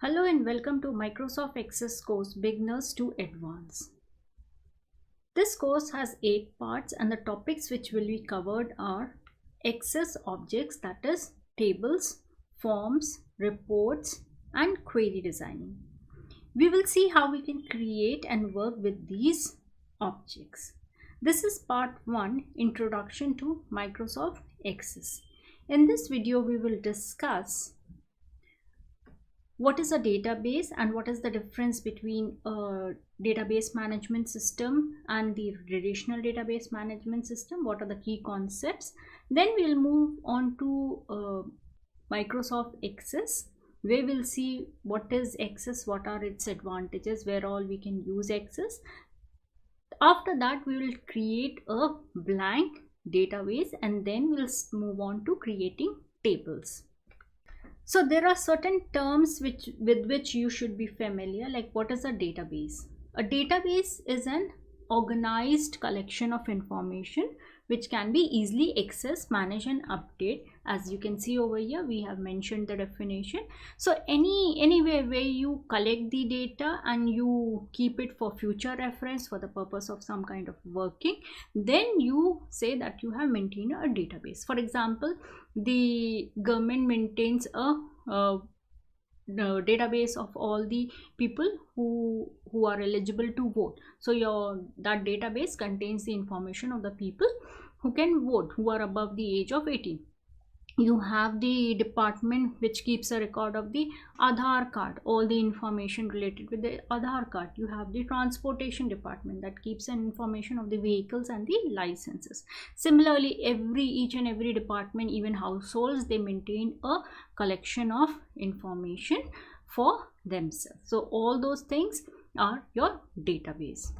Hello and welcome to Microsoft Access course Beginners to Advanced. This course has 8 parts and the topics which will be covered are Access objects, that is tables, forms, reports and query designing. We will see how we can create and work with these objects. This is part 1, Introduction to Microsoft Access. In this video we will discuss what is a database and what is the difference between a database management system and the relational database management system. What are the key concepts? Then we'll move on to Microsoft Access, where we'll see what is Access, what are its advantages, where all we can use Access. After that we will create a blank database and then we'll move on to creating tables. So there are certain terms with which you should be familiar, like what is a database? A database is an organized collection of information which can be easily accessed, managed and updated. As you can see over here, we have mentioned the definition. So anywhere where you collect the data and you keep it for future reference for the purpose of some kind of working, then you say that you have maintained a database. For example, the government maintains a database of all the people who are eligible to vote. So that database contains the information of the people who can vote, who are above the age of 18. You have the department which keeps a record of the Aadhaar card, all the information related with the Aadhaar card. You have the transportation department that keeps an information of the vehicles and the licenses. Similarly, each and every department, even households, they maintain a collection of information for themselves. So all those things are your database.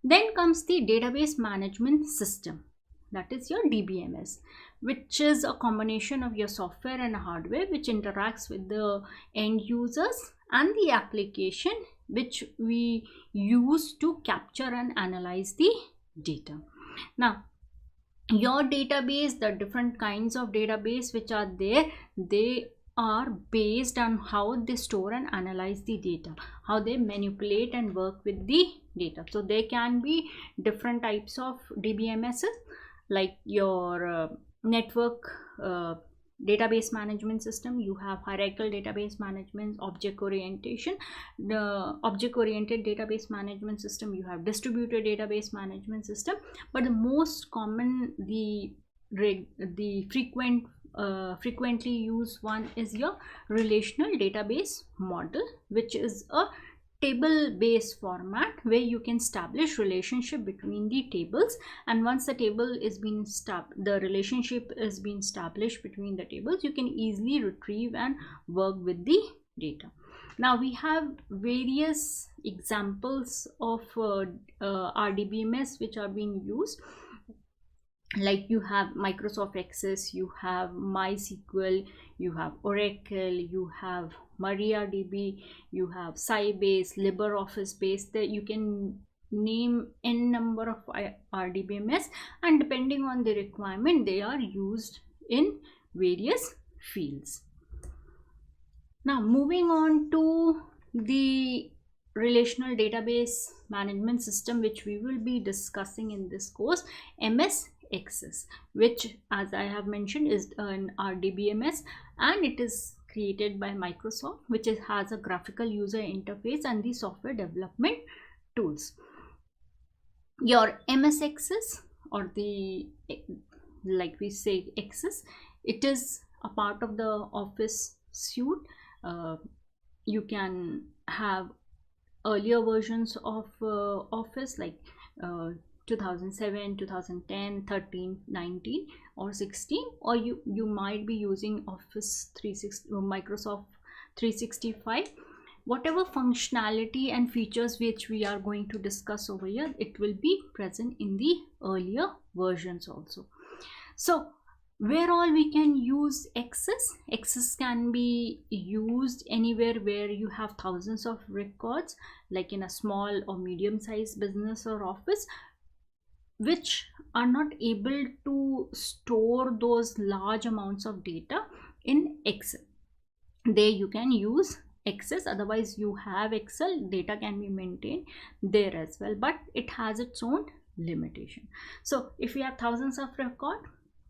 Then comes the database management system, that is your DBMS, which is a combination of your software and hardware which interacts with the end users and the application which we use to capture and analyze the data. Now, your database, the different kinds of database which are there, they are based on how they store and analyze the data, how they manipulate and work with the data. So there can be different types of DBMSs, like your network database management system. You have hierarchical database management, object oriented database management system. You have distributed database management system, but the most common, the frequently used one is your relational database model, which is a table based format where you can establish relationship between the tables, and once the table is being the relationship is being established between the tables, you can easily retrieve and work with the data. Now we have various examples of RDBMS which are being used, like you have Microsoft Access, you have MySQL, you have Oracle, you have MariaDB, you have Sybase, LibreOffice base. That you can name n number of RDBMS, and depending on the requirement they are used in various fields. Now moving on to the relational database management system which we will be discussing in this course, MS Access, which as I have mentioned is an RDBMS, and it is created by Microsoft, which has a graphical user interface and the software development tools. Your MS Access, or the, like we say, Access, it is a part of the Office suite. You can have earlier versions of Office, like 2007, 2010, 13, 19 or 16, or you might be using Office 360 or Microsoft 365. Whatever functionality and features which we are going to discuss over here, it will be present in the earlier versions also. So where all we can use Access? Access can be used anywhere where you have thousands of records, like in a small or medium sized business or office, which are not able to store those large amounts of data in Excel. There you can use Access. Otherwise you have Excel, data can be maintained there as well, but it has its own limitation. So if we have thousands of record,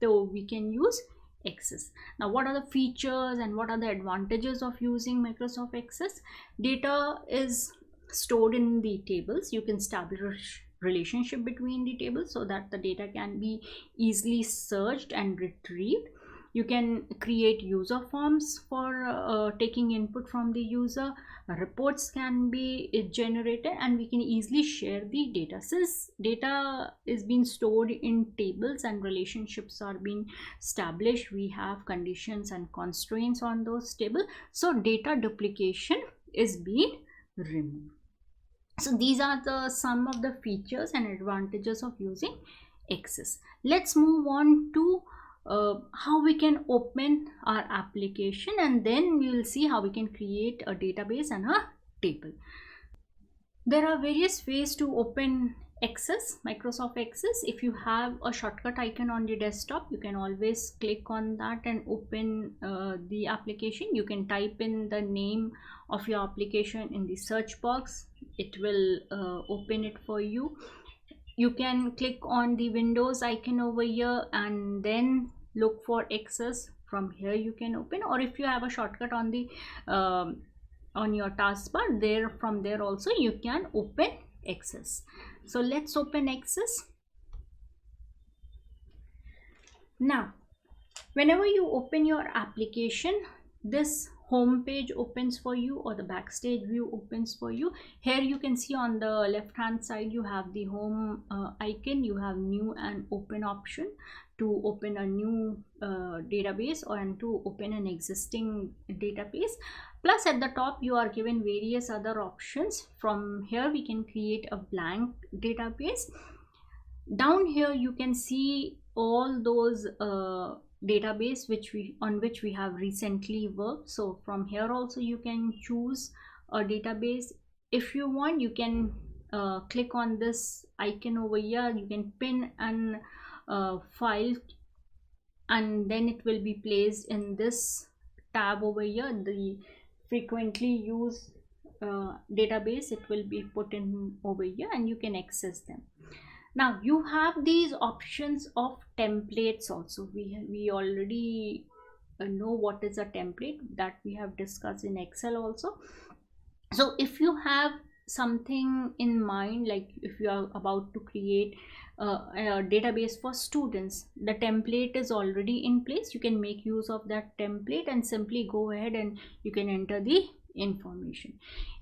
so we can use Access. Now what are the features and what are the advantages of using Microsoft Access? Data is stored in the tables. You can establish relationship between the tables so that the data can be easily searched and retrieved. You can create user forms for taking input from the user. Reports can be generated, and we can easily share the data. Since data is being stored in tables and relationships are being established, we have conditions and constraints on those tables, so data duplication is being removed. So these are the some of the features and advantages of using Access. Let's move on to how we can open our application, and then we will see how we can create a database and a table. There are various ways to open Access, Microsoft Access. If you have a shortcut icon on the desktop, you can always click on that and open the application. You can type in the name of your application in the search box. It will open it for you. You can click on the Windows icon over here and then look for Access. From here you can open, or if you have a shortcut on the on your taskbar, there from there also you can open Access. So let's open Access. Now whenever you open your application, this home page opens for you, or the backstage view opens for you. Here you can see on the left hand side you have the home icon. You have new and open option to open a new database or and to open an existing database. Plus at the top you are given various other options. From here we can create a blank database. Down here you can see all those database on which we have recently worked. So from here also you can choose a database. If you want, you can click on this icon over here. You can pin an file, and then it will be placed in this tab over here, the frequently used database. It will be put in over here and you can access them. Now you have these options of templates also. We already know what is a template, that we have discussed in Excel also. So if you have something in mind, like if you are about to create a database for students, the template is already in place. You can make use of that template and simply go ahead and you can enter the information.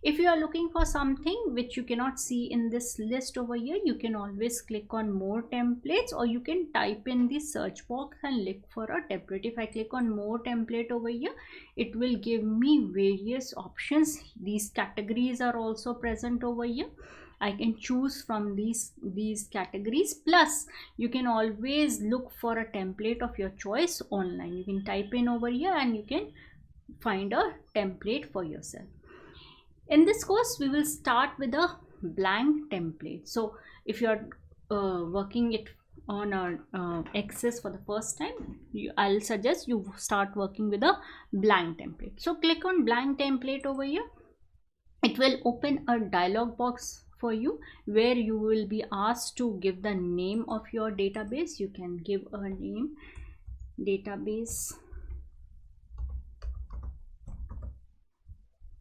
If you are looking for something which you cannot see in this list over here, you can always click on more templates, or you can type in the search box and look for a template. If I click on more template over here, it will give me various options. These categories are also present over here. I can choose from these categories. Plus you can always look for a template of your choice online. You can type in over here and you can find a template for yourself. In this course we will start with a blank template. So if you are working it on Access for the first time, I'll suggest you start working with a blank template. So click on blank template over here. It will open a dialog box for you where you will be asked to give the name of your database. You can give a name, database.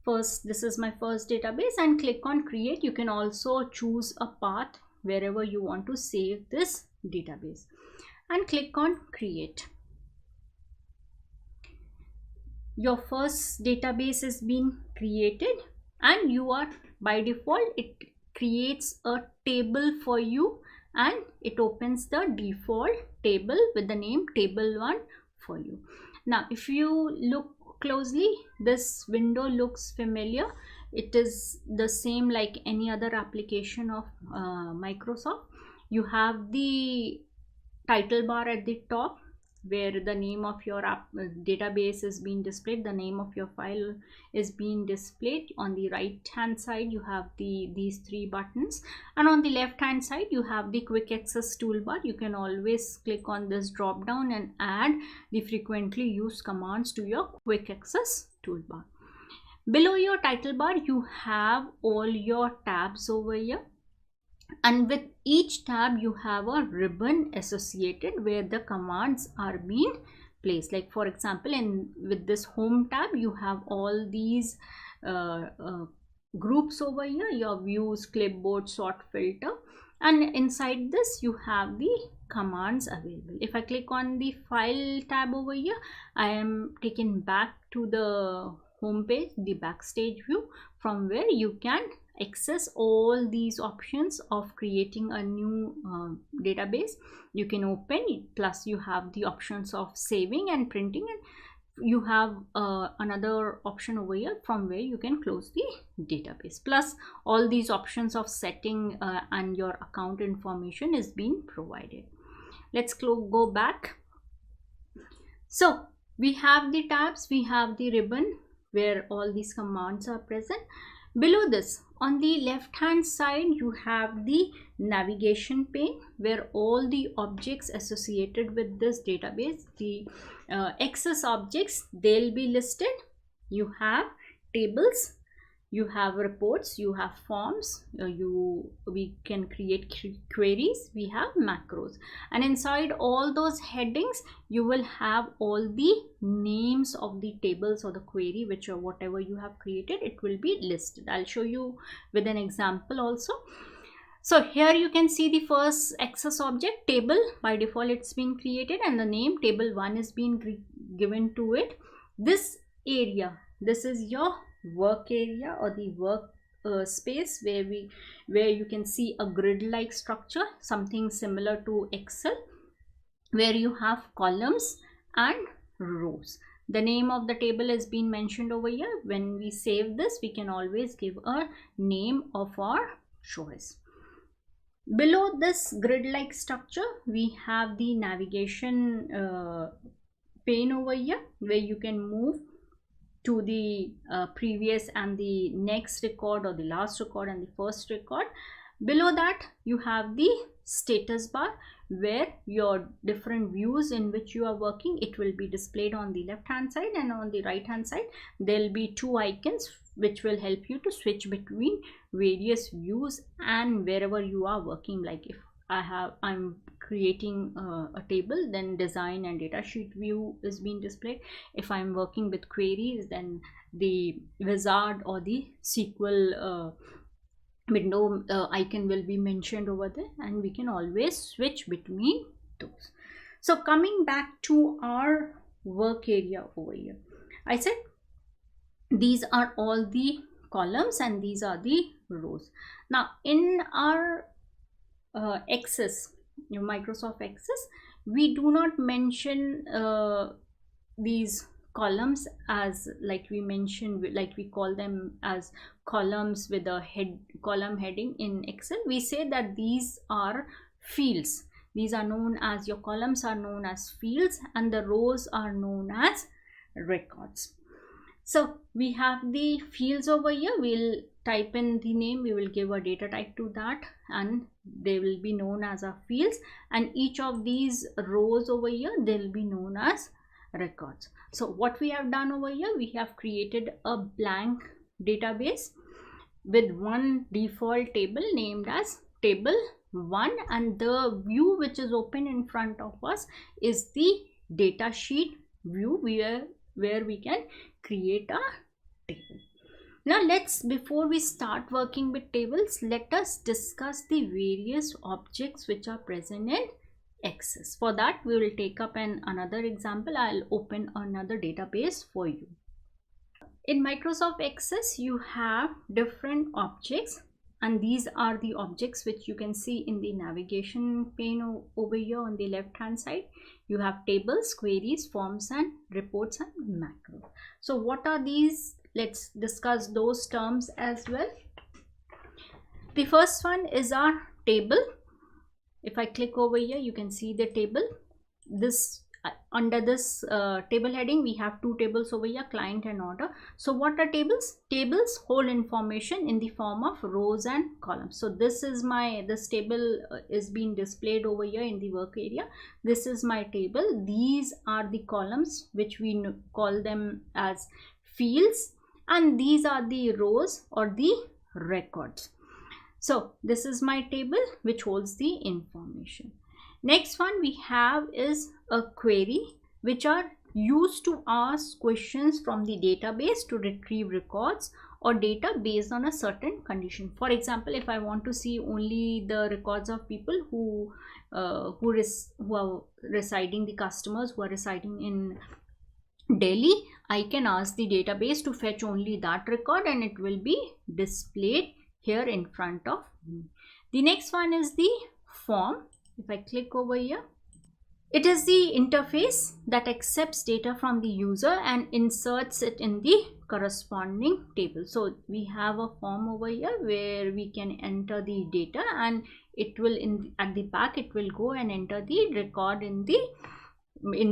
First, this is my first database, and click on create. You can also choose a path wherever you want to save this database and click on create. Your first database is being created, and you are by default it creates a table for you and it opens the default table with the name table1 for you. Now if you look closely, this window looks familiar. It is the same like any other application of Microsoft. You have the title bar at the top where the name of your database is being displayed, the name of your file is being displayed. On the right hand side you have these three buttons, and on the left hand side you have the quick access toolbar. You can always click on this drop down and add the frequently used commands to your quick access toolbar. Below your title bar, you have all your tabs over here, and with each tab you have a ribbon associated where the commands are being placed. Like for example, with this home tab, you have all these groups over here, your views, clipboard, sort, filter, and inside this you have the commands available. If I click on the file tab over here, I am taken back to the home page, the backstage view, from where you can access all these options of creating a new database. You can open it, plus you have the options of saving and printing, and you have another option over here from where you can close the database, plus all these options of setting and your account information is being provided. Let's go back. So we have the tabs, we have the ribbon where all these commands are present. Below this, on the left hand side, you have the navigation pane where all the objects associated with this database, the access objects, they'll be listed. You have tables, you have reports, you have forms, we can create queries, we have macros, and inside all those headings you will have all the names of the tables or the query, which or whatever you have created, it will be listed. I'll show you with an example also. So here you can see the first access object, table. By default it's been created and the name table 1 is being given to it. This area, this is your work area or the work space where you can see a grid like structure, something similar to Excel, where you have columns and rows. The name of the table has been mentioned over here. When we save this, we can always give a name of our choice. Below this grid like structure, we have the navigation pane over here where you can move to the previous and the next record, or the last record and the first record. Below that you have the status bar where your different views in which you are working, it will be displayed on the left hand side, and on the right hand side there will be two icons which will help you to switch between various views and wherever you are working. Like if I'm creating a table, then design and data sheet view is being displayed. If I'm working with queries, then the wizard or the SQL window icon will be mentioned over there, and we can always switch between those. So coming back to our work area over here, I said these are all the columns and these are the rows. Now in our Access, Microsoft Access, we do not mention these columns as like we mentioned, like we call them as columns with a column heading in Excel. We say that these are fields. These are known as, your columns are known as fields and the rows are known as records. So we have the fields over here. We'll type in the name, we will give a data type to that, and they will be known as our fields, and each of these rows over here, they'll be known as records. So what we have done over here, we have created a blank database with one default table named as table 1, and the view which is open in front of us is the data sheet view where we can create a table. Now before we start working with tables, let us discuss the various objects which are present in Access. For that we will take up another example. I'll open another database for you. In Microsoft Access you have different objects, and these are the objects which you can see in the navigation pane over here on the left hand side. You have tables, queries, forms and reports and macros. So what are these? Let's discuss those terms as well. The first one is our table. If I click over here, you can see the table. This under this table heading, we have two tables over here, client and order. So what are tables? Tables hold information in the form of rows and columns. So this table is being displayed over here in the work area. This is my table. These are the columns which we call them as fields, and these are the rows or the records. So this is my table which holds the information. Next one we have is a query, which are used to ask questions from the database to retrieve records or data based on a certain condition. For example, if I want to see only the records of people who are residing, the customers who are residing in Delhi, I can ask the database to fetch only that record and it will be displayed here in front of me. The next one is the form. If I click over here, it is the interface that accepts data from the user and inserts it in the corresponding table. So we have a form over here where we can enter the data, and it will at the back it will go and enter the record in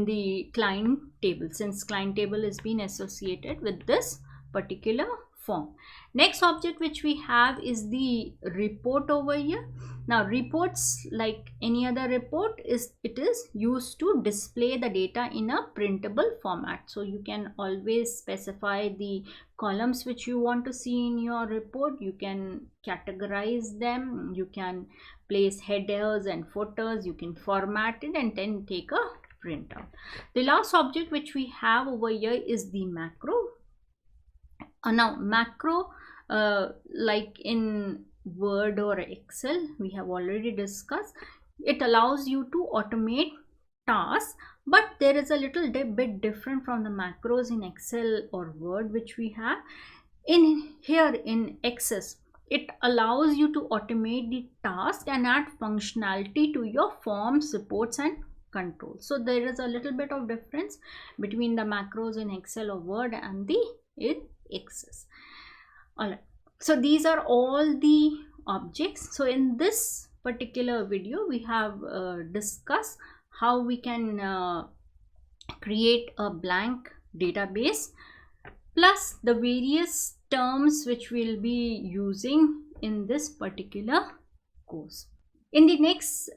the client table, since client table is being associated with this particular form. Next object which we have is the report over here. Now reports, like any other report, it is used to display the data in a printable format. So you can always specify the columns which you want to see in your report. You can categorize them, you can place headers and footers, you can format it and then take a printout. The last object which we have over here is the macro. Now macro, like in Word or Excel, we have already discussed, it allows you to automate tasks, but there is a little bit different from the macros in Excel or Word which we have. In here in Access, it allows you to automate the task and add functionality to your forms, reports and controls. So there is a little bit of difference between the macros in Excel or Word and the in Access. Alright, so these are all the objects. So in this particular video we have discussed how we can create a blank database, plus the various terms which we'll be using in this particular course. In the next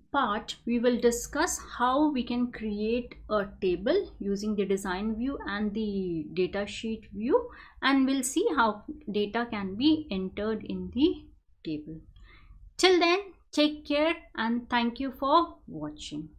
part we will discuss how we can create a table using the design view and the datasheet view, and we'll see how data can be entered in the table. Till then, take care and thank you for watching.